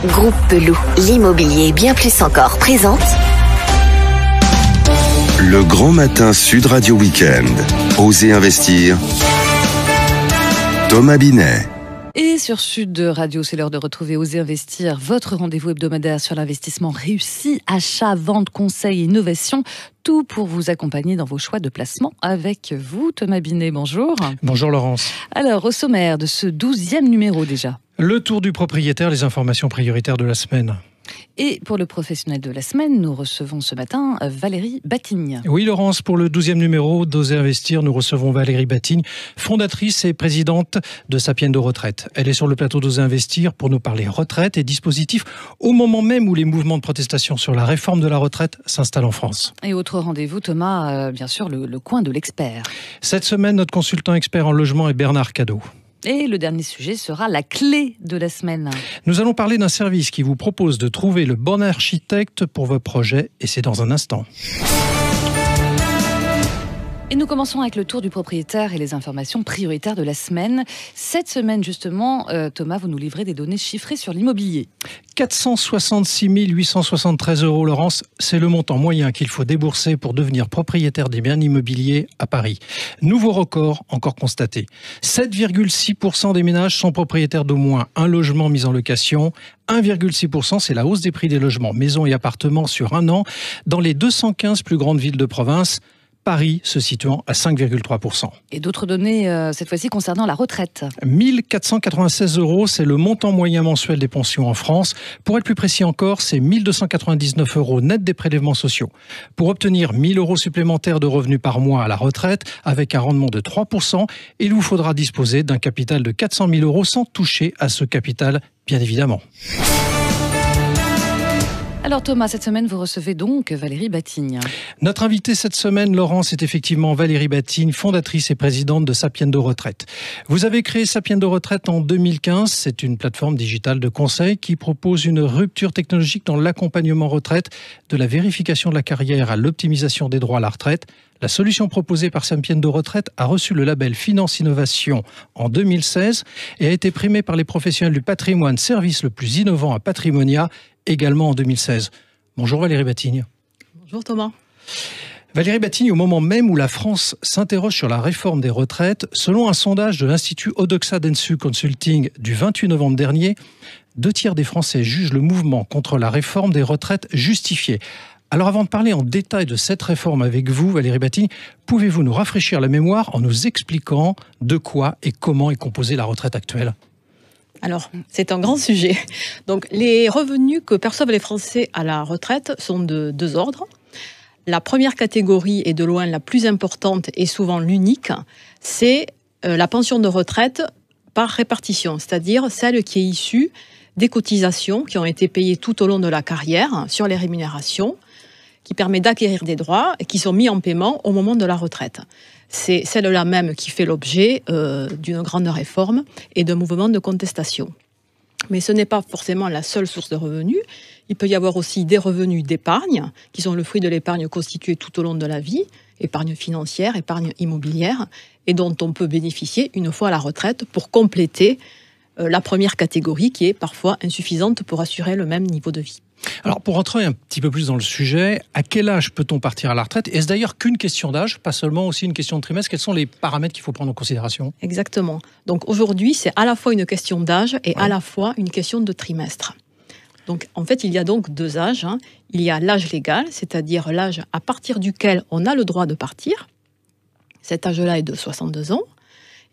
Groupe Peloux, l'immobilier bien plus encore présente Le Grand Matin Sud Radio Week-end. Osez investir. Thomas Binet. Et sur Sud Radio, c'est l'heure de retrouver Osez Investir, votre rendez-vous hebdomadaire sur l'investissement réussi, achat, vente, conseil, innovation, tout pour vous accompagner dans vos choix de placement avec vous. Thomas Binet, bonjour. Bonjour Laurence. Alors, au sommaire de ce 12e numéro déjà. Le tour du propriétaire, les informations prioritaires de la semaine. Et pour le professionnel de la semaine, nous recevons ce matin Valérie Batigne. Oui Laurence, pour le 12e numéro d'Osez Investir, nous recevons Valérie Batigne, fondatrice et présidente de Sapiendo Retraite. Elle est sur le plateau d'Osez Investir pour nous parler retraite et dispositifs au moment même où les mouvements de protestation sur la réforme de la retraite s'installent en France. Et autre rendez-vous, Thomas, bien sûr, le coin de l'expert. Cette semaine, notre consultant expert en logement est Bernard Cadot. Et le dernier sujet sera la clé de la semaine. Nous allons parler d'un service qui vous propose de trouver le bon architecte pour vos projets, et c'est dans un instant. Et nous commençons avec le tour du propriétaire et les informations prioritaires de la semaine. Cette semaine, justement, Thomas, vous nous livrez des données chiffrées sur l'immobilier. 466 873 €, Laurence, c'est le montant moyen qu'il faut débourser pour devenir propriétaire des biens immobiliers à Paris. Nouveau record encore constaté. 7,6% des ménages sont propriétaires d'au moins un logement mis en location. 1,6%, c'est la hausse des prix des logements, maisons et appartements sur un an dans les 215 plus grandes villes de province. Paris se situant à 5,3%. Et d'autres données, cette fois-ci, concernant la retraite. 1 496 €, c'est le montant moyen mensuel des pensions en France. Pour être plus précis encore, c'est 1 299 € net des prélèvements sociaux. Pour obtenir 1 000 € supplémentaires de revenus par mois à la retraite, avec un rendement de 3%, il vous faudra disposer d'un capital de 400 000 € sans toucher à ce capital, bien évidemment. Alors Thomas, cette semaine, vous recevez donc Valérie Batigne. Notre invitée cette semaine, Laurence, est effectivement Valérie Batigne, fondatrice et présidente de Sapiendo Retraite. Vous avez créé Sapiendo Retraite en 2015. C'est une plateforme digitale de conseil qui propose une rupture technologique dans l'accompagnement retraite, de la vérification de la carrière à l'optimisation des droits à la retraite. La solution proposée par Sapiendo Retraite a reçu le label Finance Innovation en 2016 et a été primée par les professionnels du patrimoine, service le plus innovant à Patrimonia, également en 2016. Bonjour Valérie Batigne. Bonjour Thomas. Valérie Batigne, au moment même où la France s'interroge sur la réforme des retraites, selon un sondage de l'Institut Odoxa Densu Consulting du 28 novembre dernier, 2 tiers des Français jugent le mouvement contre la réforme des retraites justifié. Alors avant de parler en détail de cette réforme avec vous, Valérie Batigne, pouvez-vous nous rafraîchir la mémoire en nous expliquant de quoi et comment est composée la retraite actuelle ? Alors, c'est un grand sujet. Donc, les revenus que perçoivent les Français à la retraite sont de 2 ordres. La première catégorie, et de loin la plus importante et souvent l'unique, c'est la pension de retraite par répartition, c'est-à-dire celle qui est issue des cotisations qui ont été payées tout au long de la carrière sur les rémunérations, qui permet d'acquérir des droits et qui sont mis en paiement au moment de la retraite. C'est celle-là même qui fait l'objet d'une grande réforme et d'un mouvement de contestation. Mais ce n'est pas forcément la seule source de revenus. Il peut y avoir aussi des revenus d'épargne, qui sont le fruit de l'épargne constituée tout au long de la vie, épargne financière, épargne immobilière, et dont on peut bénéficier une fois à la retraite pour compléter la première catégorie, qui est parfois insuffisante pour assurer le même niveau de vie. Alors, pour rentrer un petit peu plus dans le sujet, à quel âge peut-on partir à la retraite ? Est-ce d'ailleurs qu'une question d'âge, pas seulement aussi une question de trimestre ? Quels sont les paramètres qu'il faut prendre en considération ? Exactement. Donc aujourd'hui, c'est à la fois une question d'âge et à la fois une question de trimestre. Donc en fait, il y a donc 2 âges. Il y a l'âge légal, c'est-à-dire l'âge à partir duquel on a le droit de partir. Cet âge-là est de 62 ans.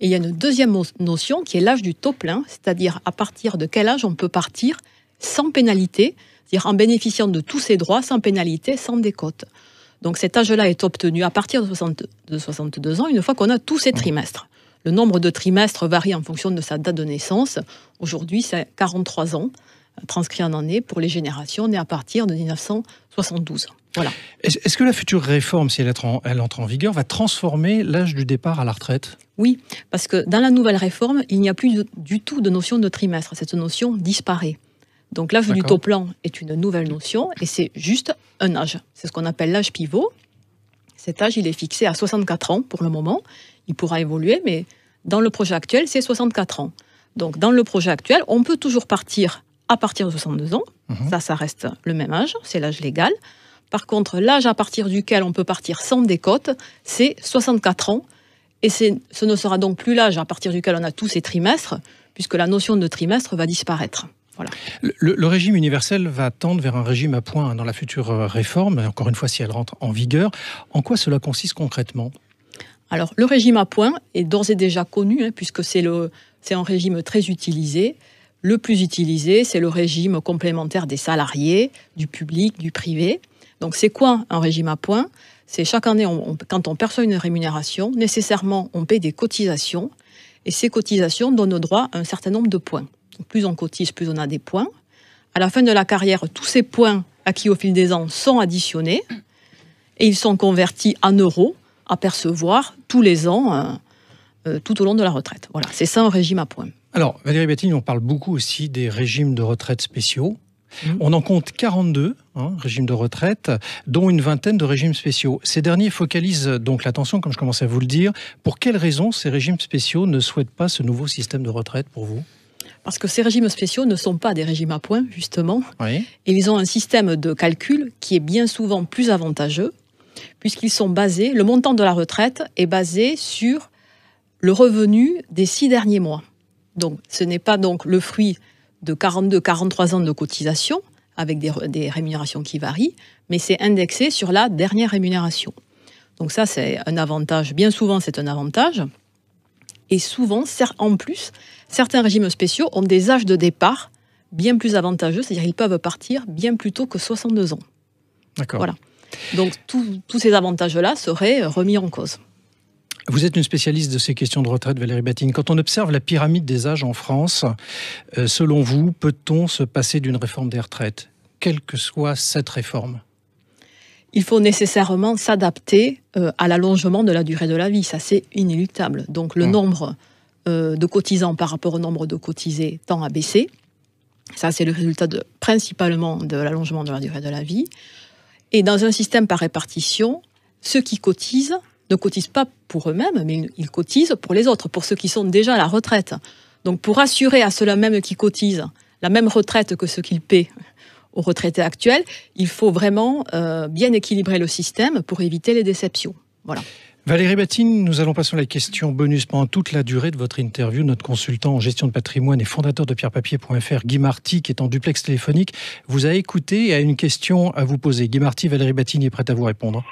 Et il y a une deuxième notion qui est l'âge du taux plein, c'est-à-dire à partir de quel âge on peut partir sans pénalité, c'est-à-dire en bénéficiant de tous ses droits sans pénalité, sans décote. Donc cet âge-là est obtenu à partir de 62 ans, une fois qu'on a tous ces trimestres. Le nombre de trimestres varie en fonction de sa date de naissance. Aujourd'hui, c'est 43 ans, transcrit en année pour les générations nées à partir de 1972. Voilà. Est-ce que la future réforme, si elle entre en vigueur, va transformer l'âge du départ à la retraite ? Oui, parce que dans la nouvelle réforme, il n'y a plus du tout de notion de trimestre. Cette notion disparaît. Donc l'âge du taux plein est une nouvelle notion et c'est juste un âge. C'est ce qu'on appelle l'âge pivot. Cet âge, il est fixé à 64 ans pour le moment. Il pourra évoluer, mais dans le projet actuel, c'est 64 ans. Donc dans le projet actuel, on peut toujours partir à partir de 62 ans. Ça reste le même âge, c'est l'âge légal. Par contre, l'âge à partir duquel on peut partir sans décote, c'est 64 ans. Et ce ne sera donc plus l'âge à partir duquel on a tous ces trimestres, puisque la notion de trimestre va disparaître. Voilà. Le régime universel va tendre vers un régime à points dans la future réforme, encore une fois si elle rentre en vigueur. En quoi cela consiste concrètement ? Alors, le régime à points est d'ores et déjà connu, puisque c'est un régime très utilisé. Le plus utilisé, c'est le régime complémentaire des salariés, du public, du privé. Donc, c'est quoi un régime à points ? C'est chaque année, quand on perçoit une rémunération, nécessairement, on paie des cotisations. Et ces cotisations donnent droit à un certain nombre de points. Donc, plus on cotise, plus on a des points. À la fin de la carrière, tous ces points acquis au fil des ans sont additionnés et ils sont convertis en euros à percevoir tous les ans, tout au long de la retraite. Voilà, c'est ça un régime à points. Alors, Valérie Batigne, on parle beaucoup aussi des régimes de retraite spéciaux. On en compte 42 régimes de retraite, dont une vingtaine de régimes spéciaux. Ces derniers focalisent donc l'attention, comme je commençais à vous le dire. Pour quelles raisons ces régimes spéciaux ne souhaitent pas ce nouveau système de retraite pour vous ? Parce que ces régimes spéciaux ne sont pas des régimes à points, justement. Oui. Et ils ont un système de calcul qui est bien souvent plus avantageux, puisqu'ils sont basés, le montant de la retraite est basé sur le revenu des 6 derniers mois. Donc, ce n'est pas donc le fruit de 42-43 ans de cotisation, avec des rémunérations qui varient, mais c'est indexé sur la dernière rémunération. Donc ça, c'est un avantage. Bien souvent, c'est un avantage. Et souvent, en plus, certains régimes spéciaux ont des âges de départ bien plus avantageux, c'est-à-dire qu'ils peuvent partir bien plus tôt que 62 ans. D'accord. Voilà. Donc, tous ces avantages-là seraient remis en cause. Vous êtes une spécialiste de ces questions de retraite, Valérie Batigne. Quand on observe la pyramide des âges en France, selon vous, peut-on se passer d'une réforme des retraites, quelle que soit cette réforme ? Il faut nécessairement s'adapter à l'allongement de la durée de la vie. Ça, c'est inéluctable. Donc, le nombre de cotisants par rapport au nombre de cotisés tend à baisser. Ça, c'est le résultat principalement de l'allongement de la durée de la vie. Et dans un système par répartition, ceux qui cotisent ne cotisent pas pour eux-mêmes, mais ils cotisent pour les autres, pour ceux qui sont déjà à la retraite. Donc, pour assurer à ceux-là même qui cotisent la même retraite que ceux qu'ils paient aux retraités actuels, il faut vraiment bien équilibrer le système pour éviter les déceptions. Voilà. Valérie Batigne, nous allons passer à la question bonus pendant toute la durée de votre interview. Notre consultant en gestion de patrimoine et fondateur de pierrepapier.fr, Guy Marty, qui est en duplex téléphonique, vous a écouté et a une question à vous poser. Guy Marty, Valérie Batigne est prête à vous répondre.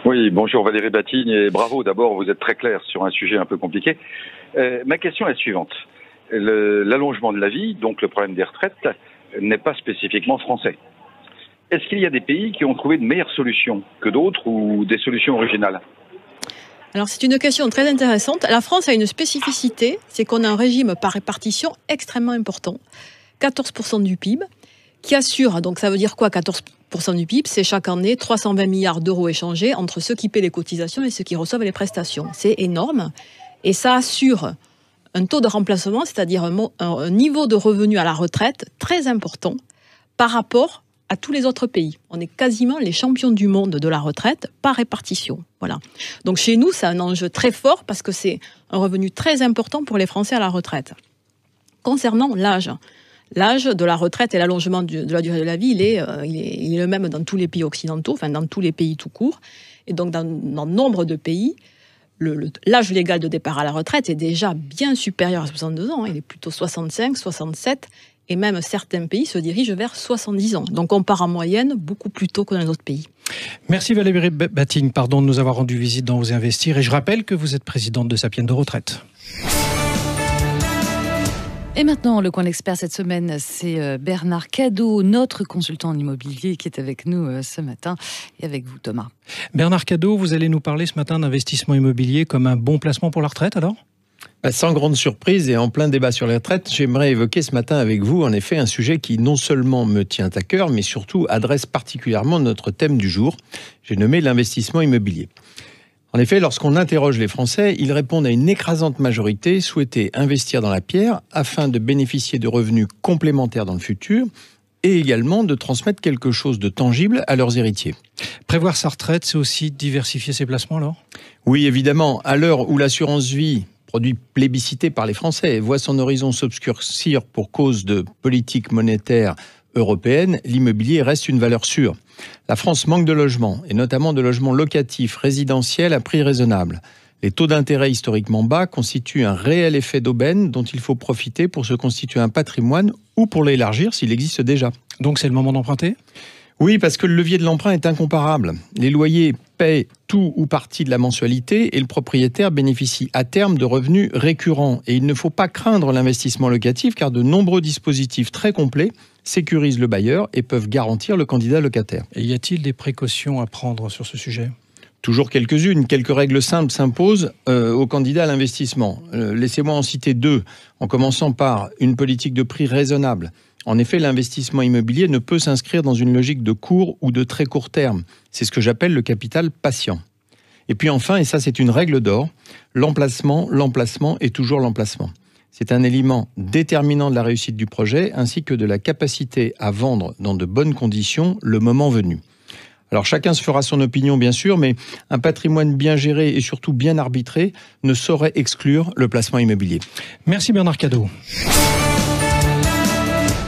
Oui, bonjour Valérie Batigne et bravo. D'abord, vous êtes très clair sur un sujet un peu compliqué. Ma question est la suivante. L'allongement de la vie, donc le problème des retraites, n'est pas spécifiquement français. Est-ce qu'il y a des pays qui ont trouvé de meilleures solutions que d'autres ou des solutions originales ? Alors, c'est une question très intéressante. La France a une spécificité, c'est qu'on a un régime par répartition extrêmement important, 14% du PIB, qui assure, donc ça veut dire quoi 14% du PIB, c'est chaque année 320 milliards d'euros échangés entre ceux qui paient les cotisations et ceux qui reçoivent les prestations. C'est énorme et ça assure un taux de remplacement, c'est-à-dire un niveau de revenu à la retraite très important par rapport à tous les autres pays. On est quasiment les champions du monde de la retraite par répartition. Voilà. Donc chez nous, c'est un enjeu très fort parce que c'est un revenu très important pour les Français à la retraite. Concernant l'âge de la retraite et l'allongement de la durée de la vie, il est le même dans tous les pays occidentaux, enfin dans tous les pays tout court. Et donc dans nombre de pays, l'âge légal de départ à la retraite est déjà bien supérieur à 62 ans. Il est plutôt 65, 67, et même certains pays se dirigent vers 70 ans. Donc on part en moyenne beaucoup plus tôt que dans les autres pays. Merci Valérie Batigne, de nous avoir rendu visite dans Osez Investir. Et je rappelle que vous êtes présidente de Sapiens de Retraite. Et maintenant, le coin d'expert cette semaine, c'est Bernard Cadot, notre consultant en immobilier, qui est avec nous ce matin, et avec vous, Thomas. Bernard Cadot, vous allez nous parler ce matin d'investissement immobilier comme un bon placement pour la retraite, alors ? Sans grande surprise et en plein débat sur les retraites, j'aimerais évoquer ce matin avec vous, en effet, un sujet qui non seulement me tient à cœur, mais surtout adresse particulièrement notre thème du jour. J'ai nommé l'investissement immobilier. En effet, lorsqu'on interroge les Français, ils répondent à une écrasante majorité souhaiter investir dans la pierre afin de bénéficier de revenus complémentaires dans le futur et également de transmettre quelque chose de tangible à leurs héritiers. Prévoir sa retraite, c'est aussi diversifier ses placements, alors ? Oui, évidemment. À l'heure où l'assurance vie produit plébiscité par les Français, voit son horizon s'obscurcir pour cause de politique monétaire européenne, l'immobilier reste une valeur sûre. La France manque de logements, et notamment de logements locatifs, résidentiels à prix raisonnable. Les taux d'intérêt historiquement bas constituent un réel effet d'aubaine dont il faut profiter pour se constituer un patrimoine ou pour l'élargir s'il existe déjà. Donc c'est le moment d'emprunter ? Oui, parce que le levier de l'emprunt est incomparable. Les loyers paient tout ou partie de la mensualité et le propriétaire bénéficie à terme de revenus récurrents. Et il ne faut pas craindre l'investissement locatif car de nombreux dispositifs très complets sécurisent le bailleur et peuvent garantir le candidat locataire. Et y a-t-il des précautions à prendre sur ce sujet ? Toujours quelques-unes. Quelques règles simples s'imposent aux candidats à l'investissement. Laissez-moi en citer 2, en commençant par une politique de prix raisonnable. En effet, l'investissement immobilier ne peut s'inscrire dans une logique de court ou de très court terme. C'est ce que j'appelle le capital patient. Et puis enfin, et ça c'est une règle d'or, l'emplacement et toujours l'emplacement. C'est un élément déterminant de la réussite du projet ainsi que de la capacité à vendre dans de bonnes conditions le moment venu. Alors chacun se fera son opinion bien sûr, mais un patrimoine bien géré et surtout bien arbitré ne saurait exclure le placement immobilier. Merci Bernard Cadot.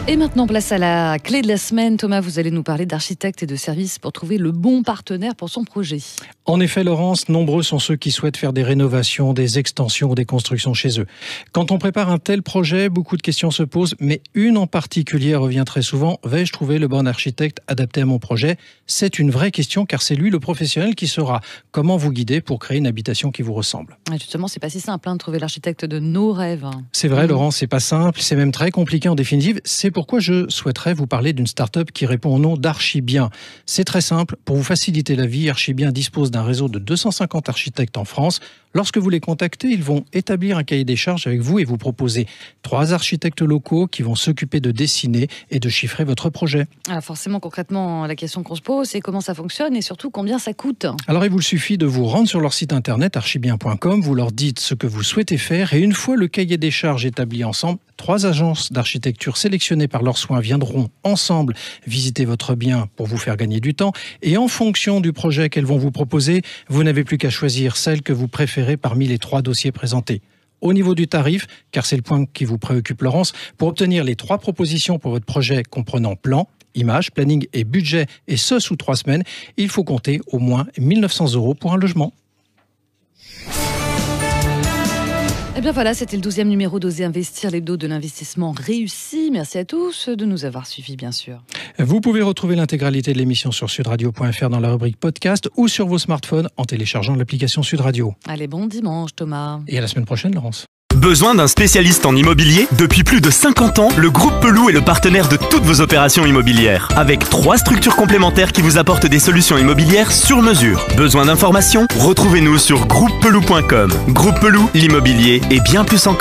Et maintenant, place à la clé de la semaine. Thomas, vous allez nous parler d'architectes et de services pour trouver le bon partenaire pour son projet. En effet, Laurence, nombreux sont ceux qui souhaitent faire des rénovations, des extensions, des constructions chez eux. Quand on prépare un tel projet, beaucoup de questions se posent, mais une en particulier revient très souvent. Vais-je trouver le bon architecte adapté à mon projet ? C'est une vraie question car c'est lui le professionnel qui saura comment vous guider pour créer une habitation qui vous ressemble. Et justement, c'est pas si simple de trouver l'architecte de nos rêves. C'est vrai, Laurence, c'est pas simple, c'est même très compliqué en définitive. C'est pourquoi je souhaiterais vous parler d'une start-up qui répond au nom d'Archibien. C'est très simple, pour vous faciliter la vie, Archibien dispose d'un réseau de 250 architectes en France. Lorsque vous les contactez, ils vont établir un cahier des charges avec vous et vous proposer 3 architectes locaux qui vont s'occuper de dessiner et de chiffrer votre projet. Alors forcément, concrètement, la question qu'on se pose, c'est comment ça fonctionne et surtout combien ça coûte. Alors il vous suffit de vous rendre sur leur site internet archibien.com, vous leur dites ce que vous souhaitez faire et une fois le cahier des charges établi ensemble, 3 agences d'architecture sélectionnées par leurs soins viendront ensemble visiter votre bien pour vous faire gagner du temps et en fonction du projet qu'elles vont vous proposer, vous n'avez plus qu'à choisir celle que vous préférez parmi les 3 dossiers présentés. Au niveau du tarif, car c'est le point qui vous préoccupe Laurence, pour obtenir les 3 propositions pour votre projet comprenant plan, image, planning et budget, et ce sous 3 semaines, il faut compter au moins 1 900 € pour un logement. Et bien voilà, c'était le 12e numéro d'Oser Investir, l'hebdo de l'investissement réussi. Merci à tous de nous avoir suivis, bien sûr. Vous pouvez retrouver l'intégralité de l'émission sur sudradio.fr dans la rubrique podcast ou sur vos smartphones en téléchargeant l'application Sud Radio. Allez, bon dimanche, Thomas. Et à la semaine prochaine, Laurence. Besoin d'un spécialiste en immobilier ? Depuis plus de 50 ans, le groupe Pelou est le partenaire de toutes vos opérations immobilières. Avec 3 structures complémentaires qui vous apportent des solutions immobilières sur mesure. Besoin d'informations ? Retrouvez-nous sur groupepelou.com. Groupe Pelou, l'immobilier et bien plus encore.